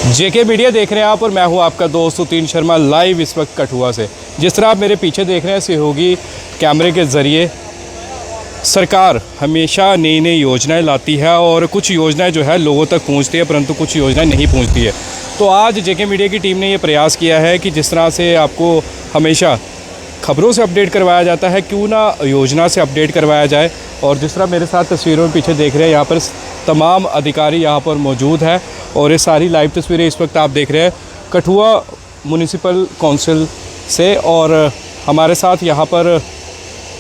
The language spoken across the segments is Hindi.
जेके मीडिया देख रहे हैं आप और मैं हूं आपका दोस्त उतीन शर्मा लाइव इस वक्त कठुआ से। जिस तरह आप मेरे पीछे देख रहे हैं सहयोगी कैमरे के ज़रिए सरकार हमेशा नई नई योजनाएं लाती है और कुछ योजनाएं जो है लोगों तक पहुंचती है, परंतु कुछ योजनाएं नहीं पहुंचती है। तो आज जेके मीडिया की टीम ने ये प्रयास किया है कि जिस तरह से आपको हमेशा खबरों से अपडेट करवाया जाता है, क्यों ना योजना से अपडेट करवाया जाए। और जिस तरह मेरे साथ तस्वीरों में पीछे देख रहे हैं, यहाँ पर तमाम अधिकारी यहाँ पर मौजूद है और ये सारी लाइव तस्वीरें इस वक्त आप देख रहे हैं कठुआ म्यूनिसिपल काउंसिल से। और हमारे साथ यहाँ पर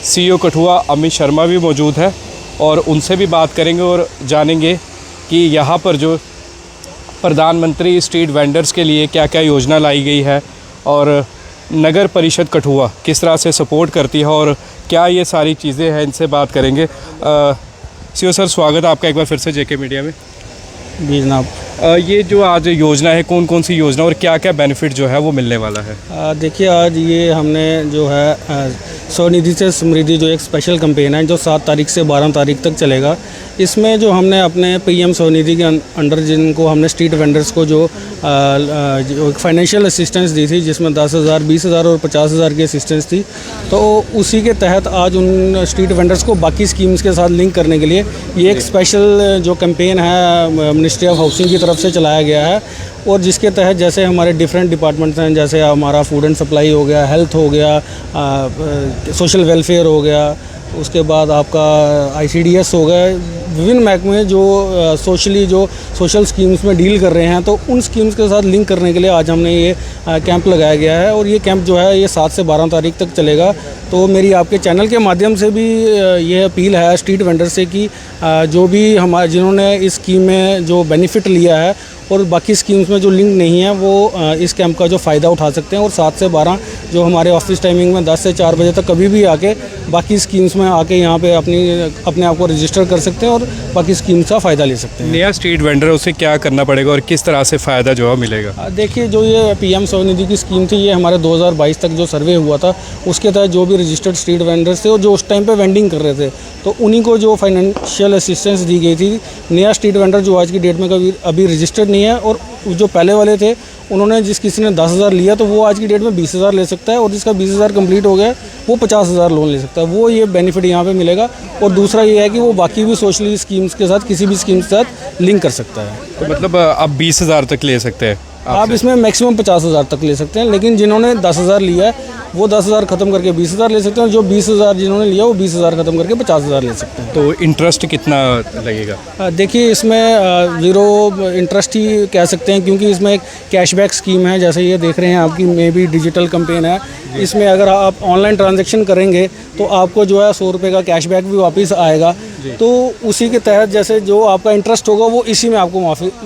सीईओ कठुआ अमित शर्मा भी मौजूद है और उनसे भी बात करेंगे और जानेंगे कि यहाँ पर जो प्रधानमंत्री स्ट्रीट वेंडर्स के लिए क्या क्या योजना लाई गई है और नगर परिषद कठुआ किस तरह से सपोर्ट करती है और क्या ये सारी चीज़ें हैं, इनसे बात करेंगे। सीईओ सर, स्वागत है आपका एक बार फिर से जेके मीडिया में। जी जनाब। ये जो आज योजना है, कौन कौन सी योजना और क्या क्या बेनिफिट जो है वो मिलने वाला है? देखिए, आज ये हमने जो है स्वनिधि से समृद्धि जो एक स्पेशल कैंपेन है जो 7 तारीख से 12 तारीख तक चलेगा। इसमें जो हमने अपने पीएम स्वनिधि के अंडर जिनको हमने स्ट्रीट वेंडर्स को जो फाइनेंशियल असिस्टेंस दी थी, जिसमें 10,000, 20,000 और 50,000 की असिस्टेंस थी, तो उसी के तहत आज उन स्ट्रीट वेंडर्स को बाकी स्कीम्स के साथ लिंक करने के लिए ये एक स्पेशल जो कैंपेन है मिनिस्ट्री ऑफ हाउसिंग की तरफ से चलाया गया है। और जिसके तहत जैसे हमारे डिफरेंट डिपार्टमेंट्स हैं, जैसे हमारा फूड एंड सप्लाई हो गया, हेल्थ हो गया, सोशल वेलफेयर हो गया, उसके बाद आपका ICDS हो गया, विभिन्न महकमे जो सोशल स्कीम्स में डील कर रहे हैं, तो उन स्कीम्स के साथ लिंक करने के लिए आज हमने ये कैंप लगाया गया है। और ये कैंप जो है ये 7 से 12 तारीख तक चलेगा। तो मेरी आपके चैनल के माध्यम से भी ये अपील है स्ट्रीट वेंडर से कि जो भी जिन्होंने इस स्कीम में जो बेनिफिट लिया है और बाकी स्कीम्स में जो लिंक नहीं है, वो इस कैंप का जो फ़ायदा उठा सकते हैं। और 7 से 12 जो हमारे ऑफिस टाइमिंग में 10 से 4 बजे तक कभी भी आके बाकी स्कीम्स में आके यहाँ पे अपने आप को रजिस्टर कर सकते हैं और बाकी स्कीम्स का फ़ायदा ले सकते हैं। नया स्ट्रीट वेंडर उसे क्या करना पड़ेगा और किस तरह से फ़ायदा जो है मिलेगा? देखिए, जो ये पीएम स्वनिधि की स्कीम थी, ये हमारे 2022 तक जो सर्वे हुआ था उसके तहत जो भी रजिस्टर्ड स्ट्रीट वेंडर्स थे और जो उस टाइम पे वेंडिंग कर रहे थे, तो उन्हीं को जो फाइनेंशियल असिस्टेंस दी गई थी। नया स्ट्रीट वेंडर जो आज की डेट में कभी अभी रजिस्टर्ड नहीं है, और जो पहले वाले थे उन्होंने जिस किसी ने 10,000 लिया तो वो आज की डेट में 20,000 ले सकता है, और जिसका 20,000 कंप्लीट हो गया वो 50,000 लोन ले सकता है। वो ये बेनिफिट यहाँ पे मिलेगा। और दूसरा ये है कि वो बाकी भी सोशल स्कीम्स के साथ किसी भी स्कीम के साथ लिंक कर सकता है। तो मतलब आप 20,000 तक ले सकते हैं? आप इसमें मैक्सिमम 50,000 तक ले सकते हैं, लेकिन जिन्होंने 10,000 लिया है वो 10,000 ख़त्म करके 20,000 ले सकते हैं, और जो 20,000 जिन्होंने लिया वो 20,000 ख़त्म करके 50,000 ले सकते हैं। तो इंटरेस्ट कितना लगेगा? देखिए, इसमें ज़ीरो इंटरेस्ट ही कह सकते हैं, क्योंकि इसमें एक कैशबैक स्कीम है। जैसे ये देख रहे हैं आपकी मे भी डिजिटल कैंपेन है, इसमें अगर आप ऑनलाइन ट्रांजैक्शन करेंगे तो आपको जो है 100 रुपये का कैशबैक भी वापस आएगा। तो उसी के तहत जैसे जो आपका इंटरेस्ट होगा वो इसी में आपको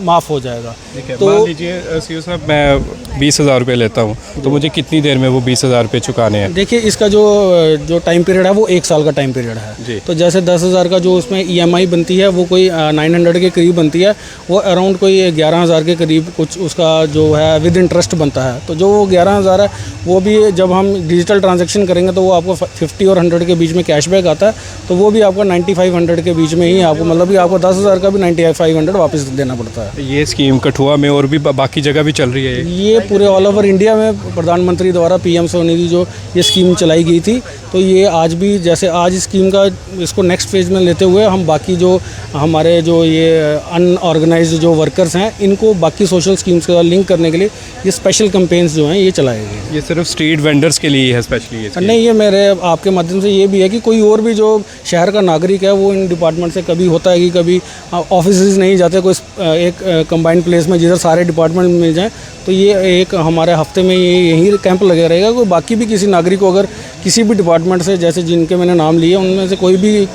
माफ़ हो जाएगा। तो मान लीजिए सीईओ साहब, मैं 20,000 रुपये लेता हूँ, तो मुझे कितनी देर में वो 20,000 रुपये चुकाने हैं? देखिए, इसका जो टाइम पीरियड है वो 1 साल का टाइम पीरियड है। तो जैसे 10,000 का जो उसमें EMI बनती है वो कोई 900 के करीब बनती है, वो अराउंड कोई 11,000 के करीब कुछ उसका जो है विद इंटरेस्ट बनता है। तो जो वो 11,000 है वो भी जब हम डिजिटल ट्रांजेक्शन करेंगे तो वो आपको 50 और 100 के बीच में कैशबैक आता है, तो वो भी आपको 95-100 के बीच में ही आपको, मतलब कि आपको 10,000 का भी 95-100 वापस देना पड़ता है। ये स्कीम कठुआ में और भी बाकी जगह भी चल रही है? ये पूरे ऑल ओवर इंडिया में प्रधानमंत्री द्वारा पीएम स्वनिधि जो ये स्कीम चलाई गई थी, तो ये आज भी जैसे आज स्कीम का इसको नेक्स्ट फेज में लेते हुए हम बाकी जो हमारे जो ये अनऑर्गेनाइज्ड जो वर्कर्स हैं इनको बाकी सोशल स्कीम्स के साथ लिंक करने के लिए ये स्पेशल कैंपेन्स जो हैं ये चलाए गए। ये सिर्फ स्ट्रीट वेंडर्स के लिए है स्पेशली? ये नहीं, ये मेरे आपके माध्यम से ये भी है कि कोई और भी जो शहर का नागरिक है वो इन डिपार्टमेंट से कभी होता है कि कभी ऑफिस नहीं जाते कोई एक कंबाइंड प्लेस में जिधर सारे डिपार्टमेंट मिल जाएँ, तो ये एक हमारे हफ्ते में यही कैंप लगे रहेगा। कोई बाकी भी किसी नागरिक को अगर किसी भी डिपार्टमेंट से, जैसे जिनके मैंने नाम लिए उनमें से कोई भी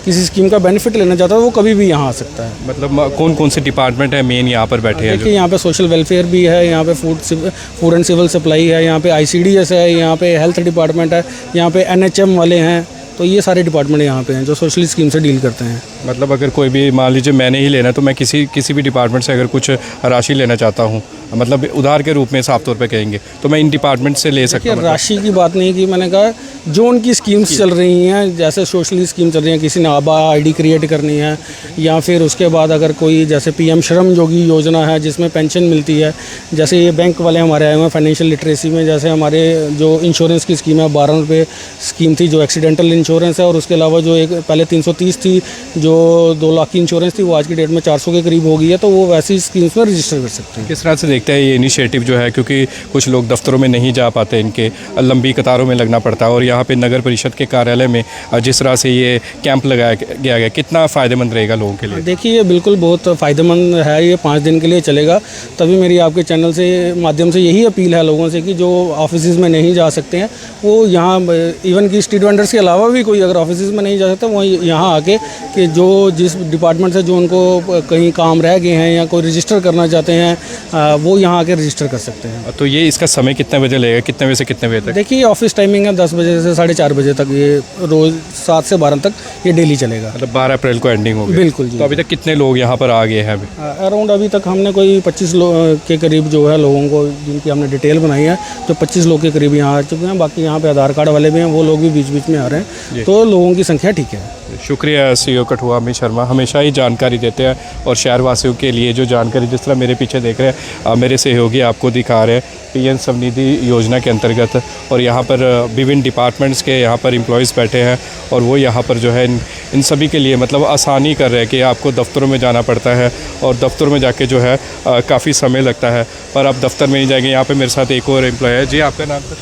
किसी स्कीम का बेनिफिट लेना चाहता है वो कभी भी यहाँ आ सकता है। मतलब कौन कौन से डिपार्टमेंट है मेन यहाँ पर बैठे हैं? देखिए, यहाँ पे सोशल वेलफेयर भी है, यहाँ पे फूड एंड सिविल सप्लाई है, यहाँ पे ICDS है, यहाँ पे हेल्थ डिपार्टमेंट है, यहाँ पे NHM वाले हैं, तो ये सारे डिपार्टमेंट यहाँ पे हैं जो सोशल स्कीम से डील करते हैं। मतलब अगर कोई भी मान लीजिए मैंने ही लेना, तो मैं किसी भी डिपार्टमेंट से अगर कुछ राशि लेना चाहता हूँ, मतलब उधार के रूप में साफ तौर पे कहेंगे, तो मैं इन डिपार्टमेंट से ले सकता हूँ। राशि की बात नहीं की, मैंने कहा जो उनकी स्कीम्स चल रही हैं, जैसे सोशल स्कीम चल रही हैं, किसी ने आबा आईडी क्रिएट करनी है, या फिर उसके बाद अगर कोई जैसे पीएम श्रम योगी योजना है जिसमें पेंशन मिलती है, जैसे ये बैंक वाले हमारे आए हुए हैं फाइनेंशियल लिटरेसी में, जैसे हमारे जो इंश्योरेंस की स्कीम है 12 रुपये स्कीम थी जो एक्सीडेंटल इंश्योरेंस है, और उसके अलावा जो एक पहले 330 थी जो 2 लाख की इंश्योरेंस थी, वो आज की डेट में 400 के करीब हो गई है, तो वो वैसी स्कीम्स में रजिस्टर कर सकते हैं। किस तरह से देखते हैं ये इनिशिएटिव जो है, क्योंकि कुछ लोग दफ्तरों में नहीं जा पाते, इनके लंबी कतारों में लगना पड़ता है, और यहाँ पे नगर परिषद के कार्यालय में जिस तरह से ये कैंप लगाया गया, कितना फ़ायदेमंद रहेगा लोगों के लिए? देखिए ये बिल्कुल बहुत फ़ायदेमंद है, ये 5 दिन के लिए चलेगा। तभी मेरी आपके चैनल से माध्यम से यही अपील है लोगों से कि जो ऑफिस में नहीं जा सकते हैं वो यहाँ, इवन कि स्ट्रीट वेंडर्स के अलावा भी कोई अगर ऑफिस में नहीं जा सकता, वो यहाँ आके कि जो जिस डिपार्टमेंट से जो उनको कहीं काम रह गए हैं या कोई रजिस्टर करना चाहते हैं वो यहाँ आके रजिस्टर कर सकते हैं। तो ये इसका समय कितने बजे लगेगा, कितने बजे से कितने बजे तक? देखिए ऑफिस टाइमिंग है 10 बजे से 4:30 बजे तक, ये रोज़ 7 से 12 तक ये डेली चलेगा। मतलब 12 अप्रैल को एंडिंग होगी? बिल्कुल जी। तो अभी तक कितने लोग यहाँ पर आ गए हैं? अभी अराउंड अभी तक हमने कोई 25 लोग के करीब जो है लोगों को जिनकी हमने डिटेल बनाई है, जो 25 लोग के करीब यहाँ आ चुके हैं। बाकी यहाँ पे आधार कार्ड वाले भी हैं, वो लोग भी बीच बीच में आ रहे हैं, तो लोगों की संख्या ठीक है। शुक्रिया सीईओ कठुआ अमित शर्मा, हमेशा ही जानकारी देते हैं, और शहरवासियों के लिए जो जानकारी, जिस तरह मेरे पीछे देख रहे हैं मेरे सहयोगी आपको दिखा रहे हैं पीएम स्वनिधि योजना के अंतर्गत, और यहाँ पर विभिन्न डिपार्टमेंट्स के यहाँ पर एम्प्लॉयज़ बैठे हैं, और वो यहाँ पर जो है इन सभी के लिए मतलब आसानी कर रहे हैं कि आपको दफ्तरों में जाना पड़ता है, और दफ्तर में जाके जो है काफ़ी समय लगता है, पर आप दफ्तर में नहीं जाएंगे। यहाँ पे मेरे साथ एक और एम्प्लॉय है। जी, आपका नाम?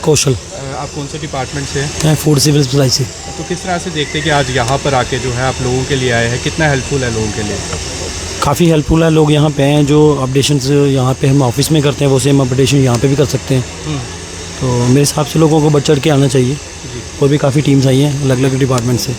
कौशल। आप कौन से डिपार्टमेंट से हैं? मैं फूड सिविल सप्लाई से। तो किस तरह से देखते हैं कि आज यहाँ पर आके जो है आप लोगों के लिए आए हैं, कितना हेल्पफुल है लोगों के लिए? काफ़ी हेल्पफुल है, लोग यहाँ पे हैं जो अपडेशन यहाँ पे हम ऑफिस में करते हैं वो सेम अपडेशन यहाँ पे भी कर सकते हैं। तो मेरे हिसाब से लोगों को बढ़ चढ़ के आना चाहिए, और भी काफ़ी टीम्स आई हैं अलग अलग डिपार्टमेंट से।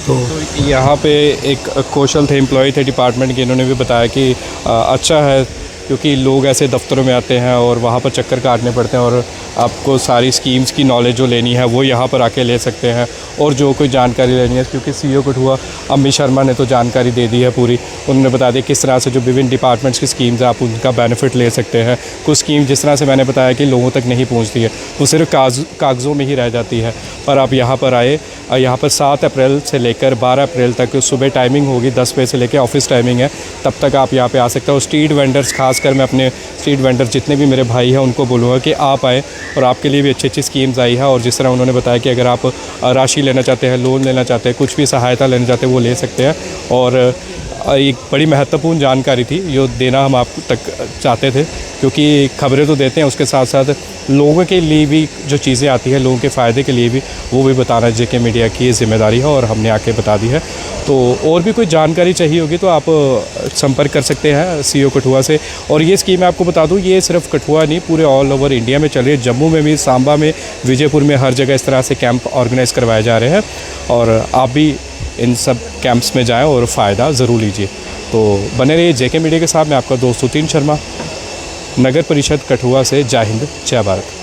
तो यहाँ पे एक कौशल थे, एम्प्लॉय थे डिपार्टमेंट के, इन्होंने भी बताया कि अच्छा है क्योंकि लोग ऐसे दफ्तरों में आते हैं और वहाँ पर चक्कर काटने पड़ते हैं, और आपको सारी स्कीम्स की नॉलेज जो लेनी है वो यहाँ पर आके ले सकते हैं, और जो कोई जानकारी लेनी है, क्योंकि सीईओ कठुआ अमित शर्मा ने तो जानकारी दे दी है पूरी। उन्होंने बता दिया किस तरह से जो विभिन्न डिपार्टमेंट्स की स्कीम्स है आप उनका बेनिफिट ले सकते हैं। कुछ स्कीम जिस तरह से मैंने बताया कि लोगों तक नहीं पहुँचती है, वो सिर्फ कागज़ों में ही रह जाती है, पर आप यहाँ पर आए, यहाँ पर 7 अप्रैल से लेकर 12 अप्रैल तक सुबह टाइमिंग होगी, 10 बजे से लेकर ऑफिस टाइमिंग है, तब तक आप यहाँ पे आ सकते हो। स्ट्रीट वेंडर्स, खासकर मैं अपने स्ट्रीट वेंडर्स जितने भी मेरे भाई हैं उनको बोलूँगा कि आप आए, और आपके लिए भी अच्छी अच्छी स्कीम्स आई है। और जिस तरह उन्होंने बताया कि अगर आप राशि लेना चाहते हैं, लोन लेना चाहते हैं, कुछ भी सहायता लेना चाहते हैं, वो ले सकते हैं। और एक बड़ी महत्वपूर्ण जानकारी थी जो देना हम आप तक चाहते थे, क्योंकि खबरें तो देते हैं, उसके साथ साथ लोगों के लिए भी जो चीज़ें आती हैं, लोगों के फ़ायदे के लिए भी, वो भी बताना जेके मीडिया की ज़िम्मेदारी है, और हमने आके बता दी है। तो और भी कोई जानकारी चाहिए होगी तो आप संपर्क कर सकते हैं सीईओ कठुआ से। और ये स्कीम मैं आपको बता दूं, ये सिर्फ कठुआ नहीं, पूरे ऑल ओवर इंडिया में चल रही है। जम्मू में भी, सांबा में, विजयपुर में, हर जगह इस तरह से कैंप ऑर्गेनाइज़ करवाए जा रहे हैं, और आप भी इन सब कैंप्स में जाएं और फ़ायदा ज़रूर लीजिए। तो बने रहिए जेके मीडिया के साथ। मैं आपका दोस्त सुतीन शर्मा, नगर परिषद कठुआ से। जय हिंद, जय भारत।